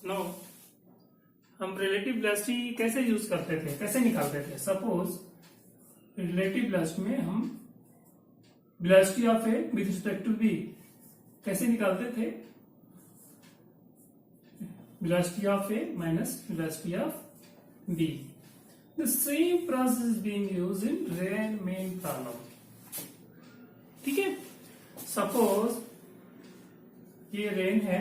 No, हम relative velocity कैसे use करते थे, कैसे निकालते थे? सपोज रिलेटिव वेलोसिटी में हम velocity of A with respect to B कैसे निकालते थे? Velocity of A minus velocity of B. The same process is being used in ray and main problem. ठीक है, सपोज ये रेन है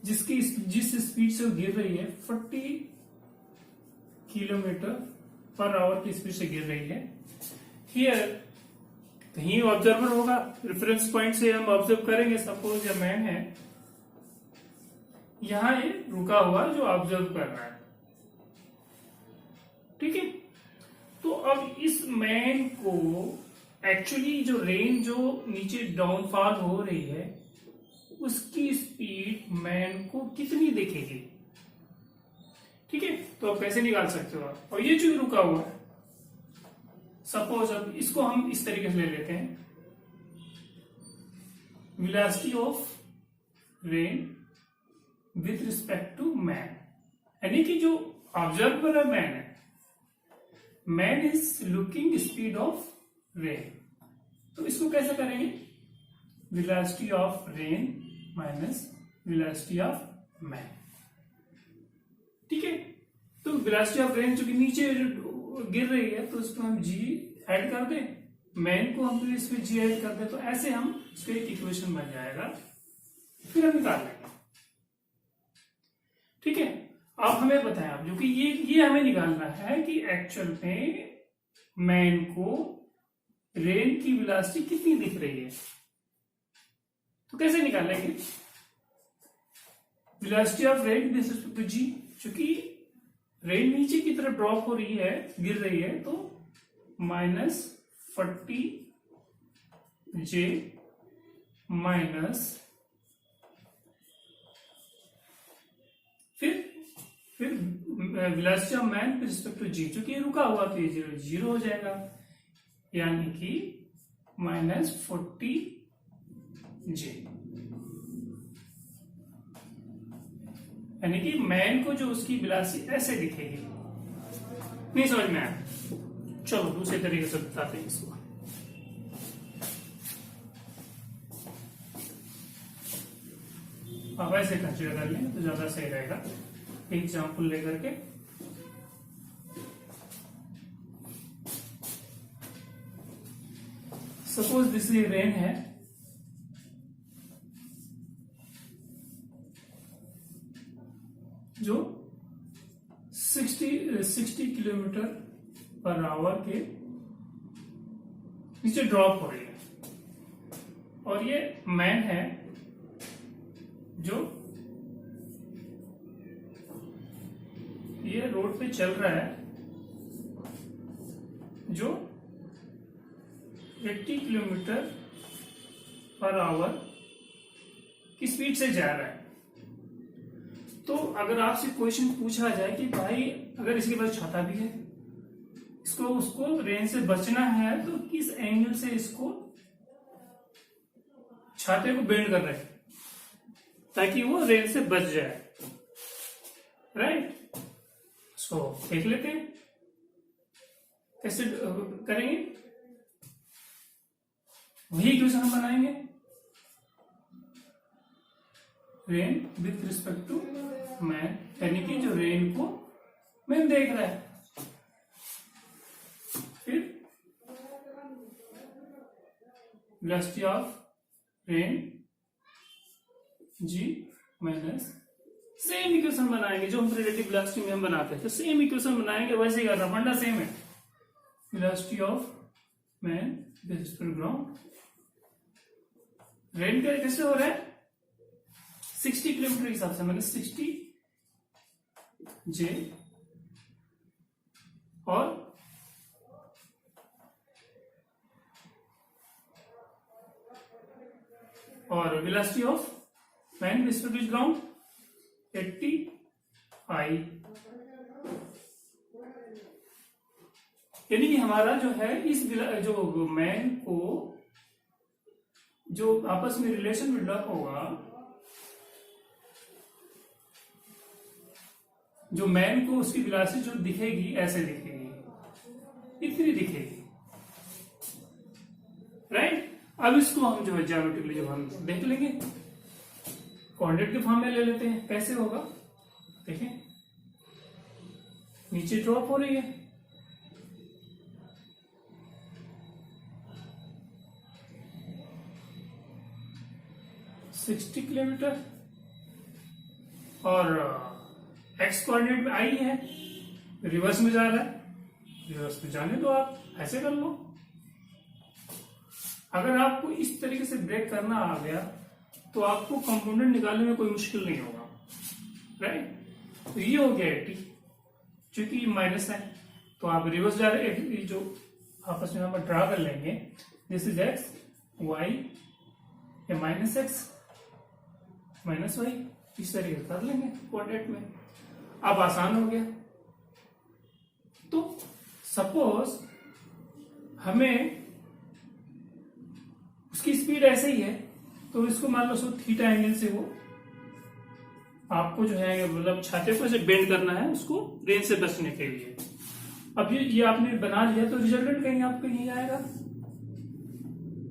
जिस स्पीड से वो गिर रही है 40 किलोमीटर पर आवर की स्पीड से गिर रही है. हियर कहीं ऑब्जर्वर होगा, रेफरेंस पॉइंट से हम ऑब्जर्व करेंगे. सपोज ये मैन है, यहां ये रुका हुआ जो ऑब्जर्व कर रहा है. ठीक है, तो अब इस मैन को एक्चुअली जो रेन जो नीचे डाउनफॉल हो रही है उसकी स्पीड मैन को कितनी दिखेगी? ठीक है, तो आप कैसे निकाल सकते हो आप? और ये जो रुका हुआ है, सपोज अब इसको हम इस तरीके से ले लेते हैं. Velocity of rain with respect to man, यानी कि जो ऑब्जर्वर है मैन है, man is looking speed of rain. तो इसको कैसे करेंगे? Velocity of rain minus velocity of man. ठीक है, तो वेलोसिटी ऑफ रेन जो कि नीचे गिर रही है तो इसको हम जी ऐड कर दें, मैन को हम इस पे जी ऐड कर दें, तो ऐसे हम इसका एक इक्वेशन बन जाएगा. फिर हम निकाल लेंगे. ठीक है, अब हमें बताएं आप जो कि ये हमें निकालना है कि एक्चुअल में मैन को रेन की वेलोसिटी कितनी दिख रही है. तो कैसे निकालेंगे? Velocity of rain with respect to G, चूंकि रेन नीचे की तरफ ड्रॉप हो रही है, गिर रही है, तो -40 जे माइनस फिर velocity of man with respect to G, चूंकि ये रुका हुआ तो ये जीरो हो जाएगा, यानी कि -40 जे. यानी कि मैन को जो उसकी वेलोसिटी ऐसे दिखेगी. नहीं समझ में आया? चलो दूसरे तरीके से बताते हैं इसको. आप ऐसे कंसीडर कर लें तो ज्यादा सही रहेगा. एग्जाम्पल लेकर के सपोज दिस रेन है, जो 60 किलोमीटर पर आवर के नीचे ड्रॉप हो रही है, और ये मैन है जो ये रोड पे चल रहा है, जो 80 किलोमीटर पर आवर की स्पीड से जा रहा है. तो अगर आपसे क्वेश्चन पूछा जाए कि भाई अगर इसके पास छाता भी है, इसको उसको रेन से बचना है, तो किस एंगल से इसको छाते को बेंड कर रहे हैं ताकि वो रेन से बच जाए. राइट, सो देख लेते हैं कैसे करेंगे. वही इक्वेशन हम बनाएंगे. Rain with respect to man, यानी कि जो रेन को मैन देख रहा है. फिर velocity of rain G minus, same equation बनाएंगे जो हम रिलेटिव वेलोसिटी में हम बनाते हैं. तो सेम इक्वेशन बनाएंगे, वैसे ही करना, फंडा सेम है. Velocity of man with respect to ground, rain का कैसे हो रहा है 60 किलोमीटर के हिसाब से, मतलब 60 जे, और velocity of man with respect to ground 85. यानी कि हमारा जो है इस जो मैन को जो आपस में रिलेशन बिल्डअप होगा, जो मैन को उसकी वेलोसिटी जो दिखेगी ऐसे दिखेगी, इतनी दिखेगी, राइट। अब इसको हम जो है ज्योमेट्रिकली जब हम देख लेंगे, कोऑर्डिनेट के फॉर्म में ले लेते हैं। कैसे होगा देखें, नीचे ड्रॉप हो रही है, $60 किलोमीटर, और एक्स कोऑर्डिनेट में आई है, रिवर्स में जा रहा है, रिवर्स में जाने दो, आप ऐसे कर लो। अगर आपको इस तरीके से ब्रेक करना आ गया तो आपको कंपोनेंट निकालने में कोई मुश्किल नहीं होगा, राइट। तो ये हो गया 80, क्योंकि माइनस है तो आप रिवर्स जा रहे हैं, जो आपस में हम ड्रा कर लेंगे, दिस इज एक्स वाई, या माइनस एक्स माइनस वाई, इस तरीके से कर लेंगे कोऑर्डिनेट में। अब आसान हो गया। तो सपोज हमें उसकी स्पीड ऐसे ही है, तो इसको मान लो थीटा एंगल से वो आपको जो है मतलब छाते को ऐसे बेंड करना है उसको रेंज से बचने के लिए। अब ये आपने बना लिया तो रिजल्टेंट कहीं आपको यही आएगा,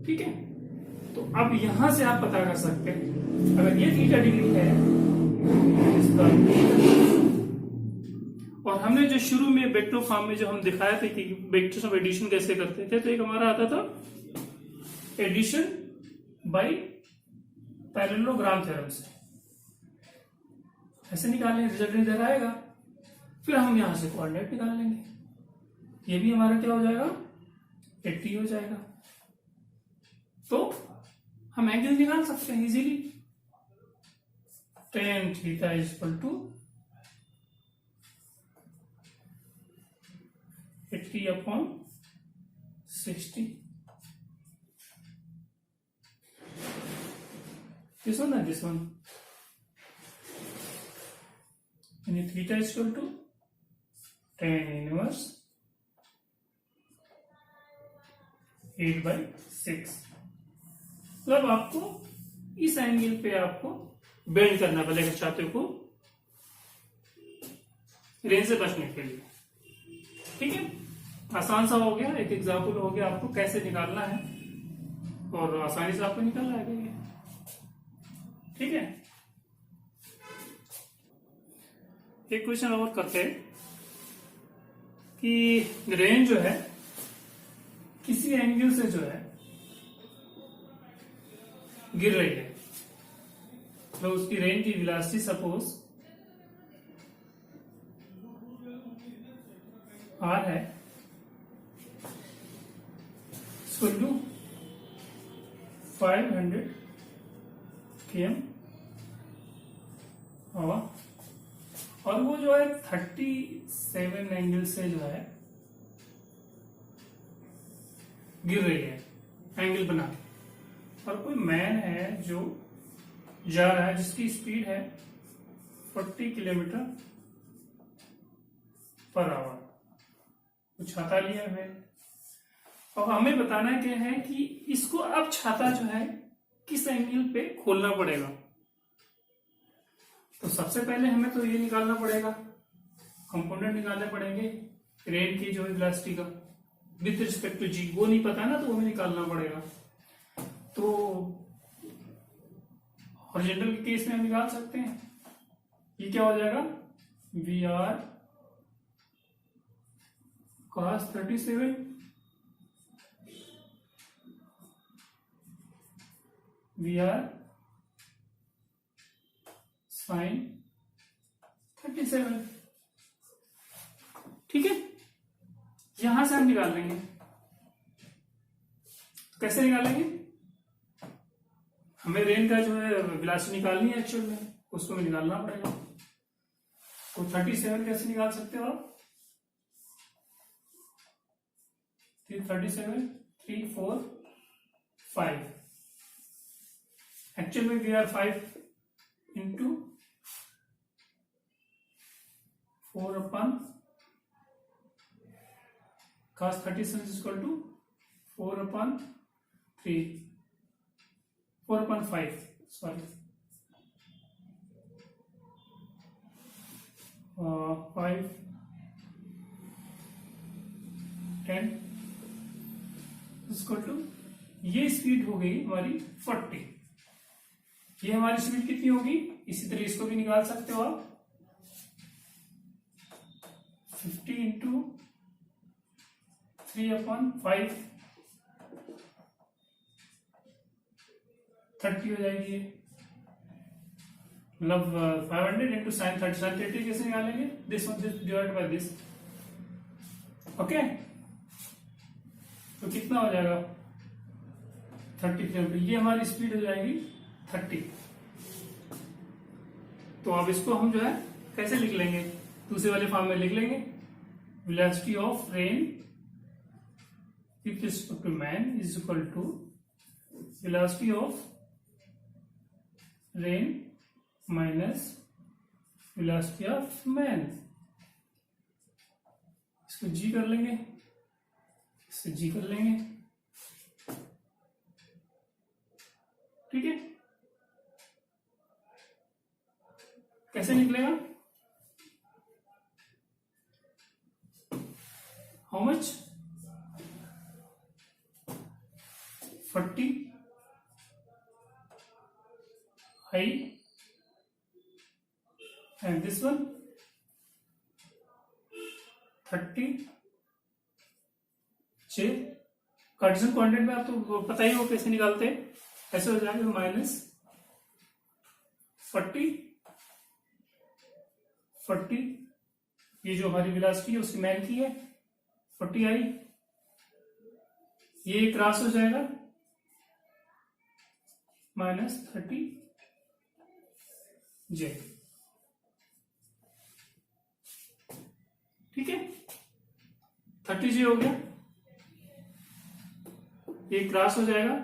ठीक है। तो अब यहां से आप पता कर सकते हैं, अगर ये थीटा डिग्री है इसका, और हमने जो शुरू में वेक्टर फॉर्म में जो हम दिखाया था कि वेक्टर्स ऑफ एडिशन कैसे करते थे, तो एक हमारा आता था एडिशन बाय पैरेललोग्राम थ्योरम से, ऐसे निकालें, रिजल्टेंट इधर आएगा, फिर हम यहां से कोऑर्डिनेट निकाल लेंगे, ये भी हमारा क्या हो जाएगा 80 हो जाएगा। तो हम एंगल निकाल सकते हैं easily, tan theta is equal to 80/60, this one and this one, and theta is equal to tan inverse 8/6। मतलब आपको इस एंगल पे आपको बेंड करना पड़ेगा छाते को रेंज से बचने के लिए, ठीक है। आसान सा हो गया, एक एग्जाम्पल हो गया आपको कैसे निकालना है, और आसानी से आपको निकल आएगा, ठीक है। एक क्वेश्चन और करते हैं कि रेंज जो है किसी एंगल से जो है गिर रही है, तो उसकी रेंज की वेलोसिटी सपोज r है, इसको लू 500 km हवा, और वो जो है 37 एंगल से जो है गिर रही है एंगल बना के, और कोई मैन है जो जा रहा है जिसकी स्पीड है 40 किलोमीटर पर आवर, तो छाता लिया है। अब हमें बताना क्या है कि इसको अब छाता जो है किस एंगल पे खोलना पड़ेगा। तो सबसे पहले हमें तो ये निकालना पड़ेगा, कंपोनेंट निकालने पड़ेंगे रेन की जो है वेलोसिटी का विथ रिस्पेक्ट टू जी, वो नहीं पता ना, तो हमें निकालना पड़ेगा। तो हॉरिजॉन्टल के केस में हम निकाल सकते हैं, ये क्या हो जाएगा V R cos 37 V R sin 37, ठीक है। यहां से हम निकाल लेंगे, कैसे निकालेंगे, हमें रेन का जो है वेलोसिटी निकालनी है एक्चुअल में, उसको हमें निकालना पड़ेगा। तो 37 कैसे निकाल सकते हो आप, 37 3 4 5, एक्चुअल में V R 5 into 4 upon cos 37 is equal to 4/3, 4.5 sorry 5 10 equal to, ये स्पीड हो गई हमारी 40। ये हमारी स्पीड कितनी होगी, इसी तरह इसको भी निकाल सकते हो आप, 50 इंटू 3/5 30 हो जाएगी ये, मतलब 500 इंटू साइन 30 कैसे निकालेंगे, this one divide by this, okay. तो कितना हो जाएगा 30 किलोमीटर, ये हमारी स्पीड हो जाएगी 30। तो अब इसको हम जो है कैसे लिख लेंगे, दूसरे वाले फॉर्म में लिख लेंगे, velocity of rain with respect to man is equal to velocity of rain minus velocity of man. इसको जी कर लेंगे, इससे जी कर लेंगे, ठीक है। कैसे निकलेगा, how much 40 high and this one 30 j। Cartesian coordinate में आप तो पता ही हो कैसे निकालते हैं, ऐसे हो जाएगा माइनस 40 ये जो हमारी वेलोसिटी है उसकी मैन की है 40 आई, ये क्रॉस हो जाएगा माइनस 30 j, ठीक है। 30 j हो गया, ये क्रॉस हो जाएगा,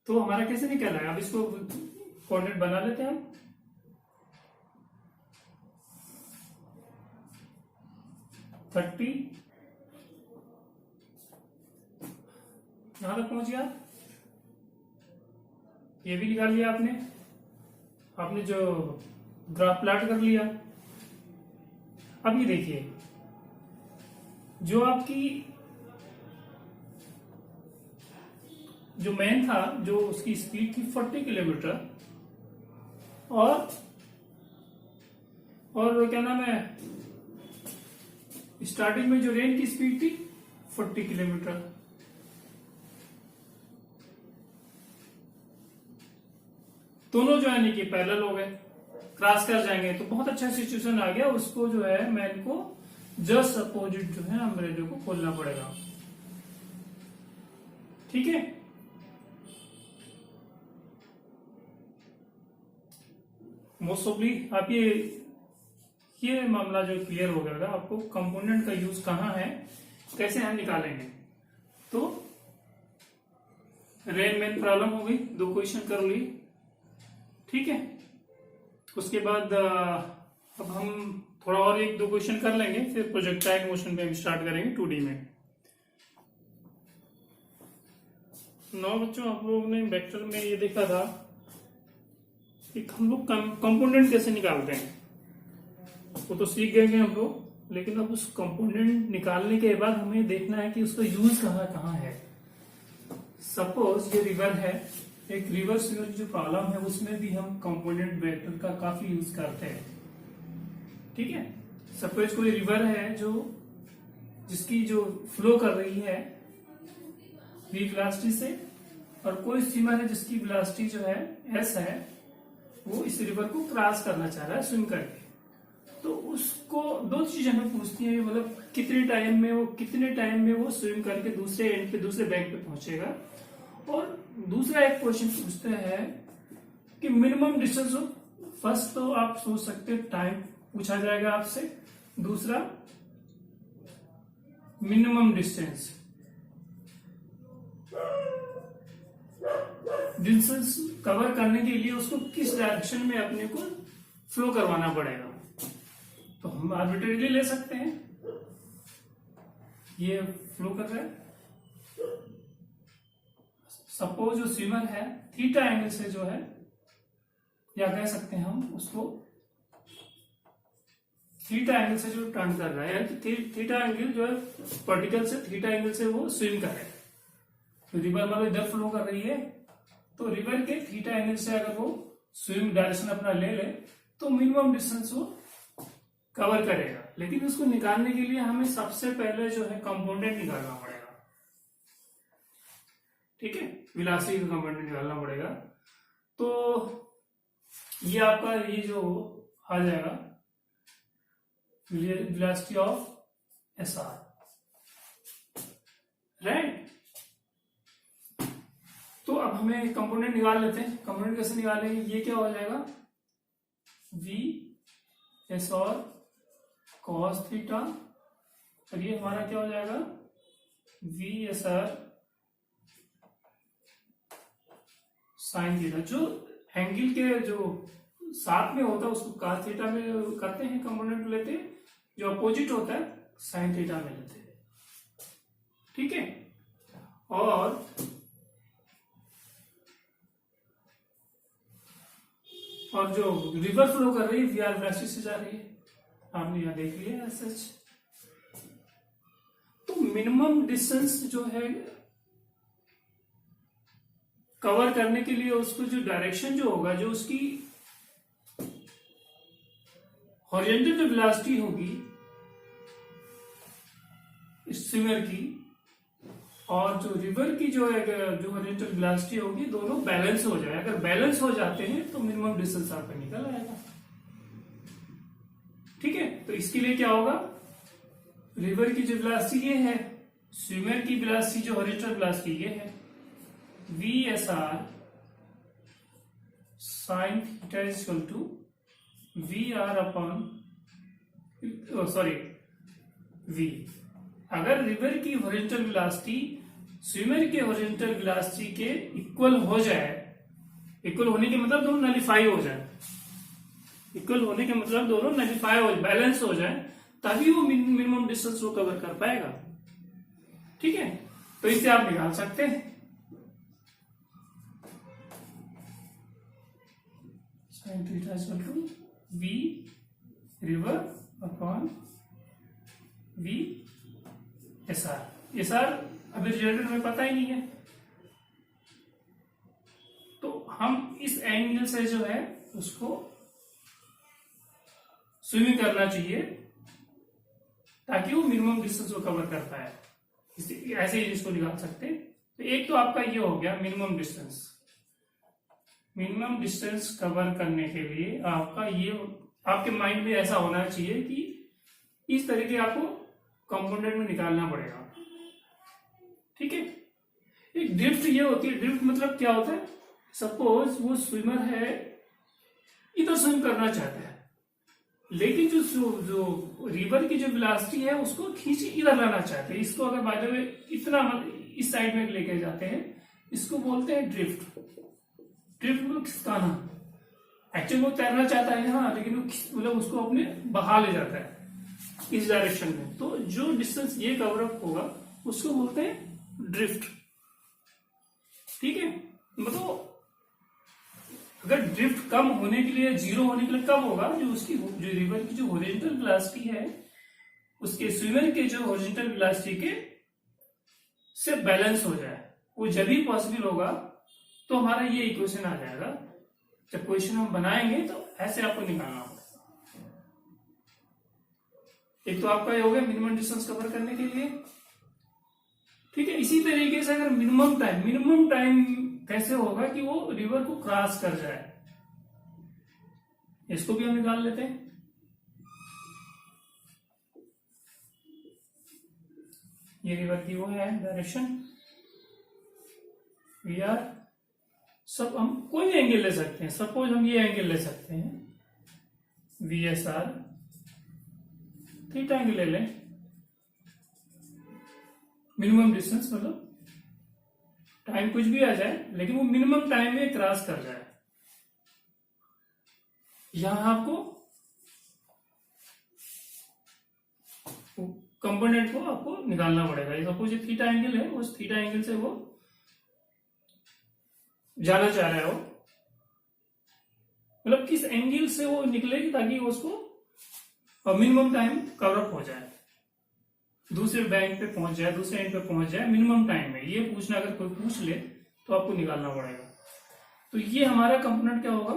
तो हमारा कैसे निकल रहा है, अब इसको कोऑर्डिनेट बना लेते हैं हम। थर्टी यहां तक पहुंच गया, ये भी निकाल लिया आपने, आपने जो ग्राफ प्लॉट कर लिया। अब ये देखिए, जो आपकी जो मैन था, जो उसकी स्पीड थी 40 किलोमीटर, और क्या नाम है, स्टार्टिंग में जो रेन की स्पीड थी 40 किलोमीटर। दोनों जो है कि पैरेलल हो गए, क्रॉस कर जाएंगे, तो बहुत अच्छा सिचुएशन आ गया। उसको जो है मैन को जस्ट अपोजिट जो है अम्ब्रेलो को खोलना पड़ेगा, ठीक है। मोस्ट ऑफली आप ये मामला जो क्लियर हो गया, आपको कंपोनेंट का यूज कहाँ है, कैसे हम निकालेंगे। तो रेन मैन प्रॉब्लम हो गई, 2 क्वेश्चन कर ली, ठीक है। उसके बाद अब हम थोड़ा और 1-2 क्वेश्चन कर लेंगे, फिर प्रोजेक्टाइल मोशन पे हम स्टार्ट करेंगे 2D में। 9 बच्चों, आप लोग ने वेक्टर में ये देखा था कि हम लोग कंपोनेंट कैसे निकालते हैं, वो तो सीख गए हम लोग, लेकिन अब उस कंपोनेंट निकालने के बाद हमें देखना है कि उसका यूज कहाँ है। सपोज ये रिवर है, एक रिवर्स जो प्रॉब्लम है उसमें भी हम कंपोनेंट वेक्टर का काफी यूज करते हैं, ठीक है। सपोज कोई रिवर है जिसकी जो फ्लो कर रही है v वेलोसिटी से, और कोई स्विमर है जिसकी वेलोसिटी जो है s है, वो इस रिवर को क्रॉस करना चाह रहा है स्विम करके। तो उसको 2 चीजें हमें पूछती है, मतलब कितने टाइम में वो स्विम करके दूसरे एंड पे, दूसरे बैंक पे पहुंचेगा। और दूसरा एक क्वेश्चन पूछते हैं कि मिनिमम डिस्टेंस। फर्स्ट तो आप सोच सकते हैं टाइम पूछा जाएगा आपसे, दूसरा मिनिमम डिस्टेंस कवर करने के लिए उसको किस डायरेक्शन में अपने को फ्लो करवाना पड़ेगा। तो हम आर्बिट्रेरीली ले सकते हैं, ये फ्लो कर रहा है। सपोज जो स्विमर है थीटा एंगल से जो है, या कह सकते हैं हम उसको थीटा एंगल से जो टर्न कर रहा है, यानी थीटा एंगल जो है पर्टिकल से थीटा एंगल से वो स्विम कर रहा है। तो रिवर मतलब इधर फ्लो कर रही है, तो रिवर के थीटा एंगल से अगर वो स्विम डायरेक्शन अपना ले ले तो मिनिमम डिस्टेंस वो कवर करेगा। लेकिन उसको निकालने के लिए हमें सबसे पहले जो है कंपोनेंट निकालना पड़ेगा। ठीक है, वेलोसिटी का कंपोनेंट निकालना पड़ेगा। तो ये आपका ये जो आ जाएगा velocity of S R, right. तो अब हमें कंपोनेंट निकाल लेते हैं। कंपोनेंट कैसे निकालेंगे? ये क्या हो जाएगा, वी एस और कॉस थीटा, और ये हमारा क्या हो जाएगा, V S R sine theta. जो एंगल के जो साथ में होता है उसको कॉस थीटा में करते हैं, कंपोनेंट लेते हैं। जो अपोजिट होता है साइन थीटा में लेते हैं। ठीक है, और जो रिवर फ्लो कर रही है वी आर वेलोसिटी से जा रही है, आपने यहां देख लिया सच। तो मिनिमम डिस्टेंस जो है कवर करने के लिए उसको जो डायरेक्शन जो होगा, जो उसकी हॉरिजॉन्टल जो वेलोसिटी होगी स्विमर की, और जो रिवर की जो हॉरिजॉन्टल वेलोसिटी होगी, दोनों बैलेंस हो जाए। अगर बैलेंस हो जाते हैं तो मिनिमम डिस्टेंस आपका निकल आएगा। ठीक है, तो इसके लिए क्या होगा, रिवर की जो वेलोसिटी ये है, स्विमर की वेलोसिटी जो हॉरिजॉन्टल वेलोसिटी ये है, V S R sine theta is equal to V R upon sorry V. अगर रिवर की हॉरिजॉन्टल वेलोसिटी स्विमर के हॉरिजॉन्टल वेलोसिटी के इक्वल हो जाए, इक्वल होने के मतलब दोनों नलिफाई हो जाए, इक्वल होने के मतलब दोनों नलिफाई हो जाए, बैलेंस हो जाए, तभी वो मिनिमम डिस्टेंस वो कवर कर पाएगा। ठीक है, तो इसे आप निकाल सकते हैं। Sine theta is equal to V river upon V S R. S R अभी रिजल्ट हमें पता ही नहीं है, तो हम इस एंगल से जो है उसको स्विमिंग करना चाहिए ताकि वो मिनिमम डिस्टेंस को कवर कर पाए। ऐसे ही इसको निकाल सकते हैं। तो एक तो आपका ये हो गया minimum distance. Minimum distance cover करने के लिए आपका ये आपके माइंड में ऐसा होना चाहिए कि इस तरीके आपको कंपोनेंट में निकालना पड़ेगा। ठीक है, एक ड्रिफ्ट ये होती है। ड्रिफ्ट मतलब क्या होता है, सपोज वो स्विमर है, इधर स्विम करना चाहता है, लेकिन जो रिवर की जो वेलोसिटी है उसको खींच इधर लाना चाहते हैं। इसको अगर बाय द वे इतना इस साइड में लेके जाते हैं, इसको बोलते हैं ड्रिफ्ट। ड्रिफ्ट मतलब खिसकाना। एक्चुअली वो तैरना चाहता है यहाँ, लेकिन वो मतलब उसको अपने बहा ले जाता है इस डायरेक्शन में। तो जो डिस्टेंस ये कवर अप होगा उसको बोलते हैं ड्रिफ्ट। ठीक है, मतलब अगर ड्रिफ्ट कम होने के लिए, जीरो होने के लिए कब होगा, जो उसकी जो रिवर की जो हॉरिजॉन्टल वेलोसिटी है उसके स्विमर के जो हॉरिजॉन्टल वेलोसिटी के से बैलेंस हो जाए। वो जब भी पॉसिबल होगा तो हमारा ये इक्वेशन आ जाएगा। जब क्वेश्चन हम बनाएंगे तो ऐसे आपको निकालना पड़ेगा। एक तो आपका ये हो गया मिनिमम डिस्टेंस कवर करने के लिए। ठीक है, इसी तरीके से अगर मिनिमम टाइम कैसे होगा कि वो रिवर को क्रॉस कर जाए, इसको भी हम निकाल लेते हैं। ये रिवर की वो है डायरेक्शन, वी आर। सब हम कोई एंगल ले सकते हैं। सपोज हम ये एंगल ले सकते हैं, we S are, theta angle ले लें। मिनिमम डिस्टेंस मतलब टाइम कुछ भी आ जाए, लेकिन वो मिनिमम टाइम में क्रॉस कर जाए। यहां आपको कंपोनेंट को आपको निकालना पड़ेगा। सपोज ये थीटा एंगल है, उस थीटा एंगल से वो जाना चाह रहा है, वो मतलब किस एंगल से वो निकलेगी ताकि उसको मिनिमम टाइम कवर अप हो जाए, दूसरे बैंक पे पहुंच जाए, दूसरे एंड पे पहुंच जाए मिनिमम टाइम में। ये पूछना, अगर कोई पूछ ले तो आपको निकालना पड़ेगा। तो ये हमारा कंपोनेंट क्या होगा,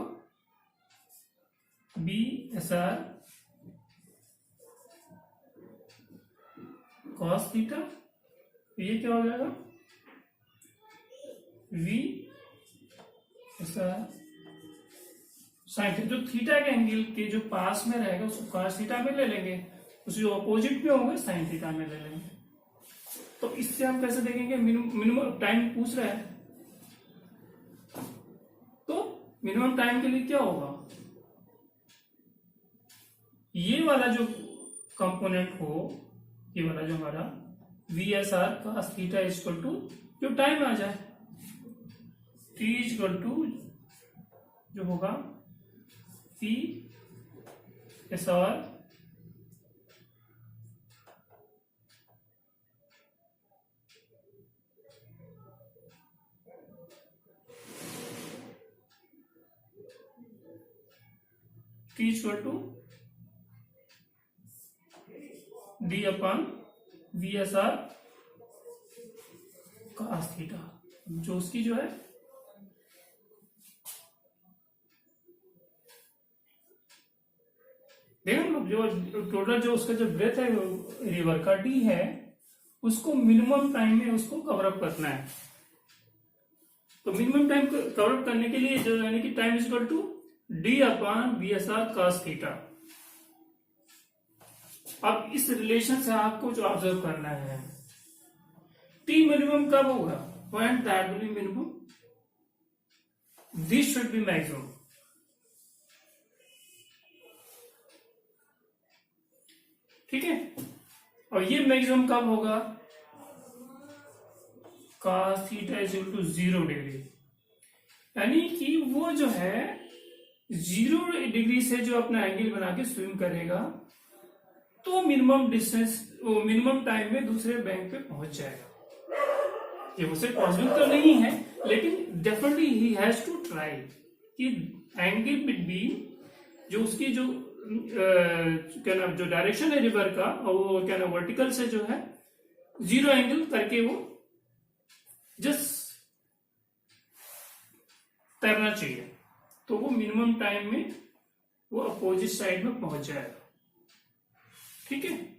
B S R cos theta, ये क्या हो जाएगा, V S R sine theta. जो थीटा के एंगल के जो पास में रहेगा उसको कॉस थीटा में ले लेंगे, उस जो अपोजिट में होंगे साइन थीटा में ले लेंगे। तो इससे हम कैसे देखेंगे, मिनिमम टाइम पूछ रहा है, तो मिनिमम टाइम के लिए क्या होगा, ये वाला जो कंपोनेंट हो, ये वाला जो हमारा V S R cos theta equal to जो टाइम आ जाए, टी इक्वल टू जो होगा V S R T equal to D upon V S R cos theta, जो उसकी जो है देखो जो टोटल जो उसका जो ब्रेथ है रिवर का डी है, उसको मिनिमम टाइम में उसको कवर अप करना है। तो मिनिमम टाइम कवर अप करने के लिए जो यानी कि time is equal to D upon V S R cos theta. अब इस रिलेशन से आपको जो ऑब्जर्व करना है, टी मिनिमम कब होगा, when that will be minimum, this should be maximum. ठीक है, और ये मैक्सिमम कब होगा, cos theta is equal to 0 degree, यानी कि वो जो है 0 डिग्री से जो अपना एंगल बना के स्विम करेगा, तो मिनिमम डिस्टेंस, मिनिमम टाइम में दूसरे बैंक पे पहुंच जाएगा। ये उसे पॉसिबल तो नहीं है, लेकिन definitely he has to try कि एंगल बिटवीन जो उसकी जो क्या नाम जो डायरेक्शन है रिवर का, और वो क्या नाम वर्टिकल से जो है 0 एंगल करके वो जस्ट तैरना चाहिए, तो वो मिनिमम टाइम में वो अपोजिट साइड में पहुंच जाएगा। ठीक है।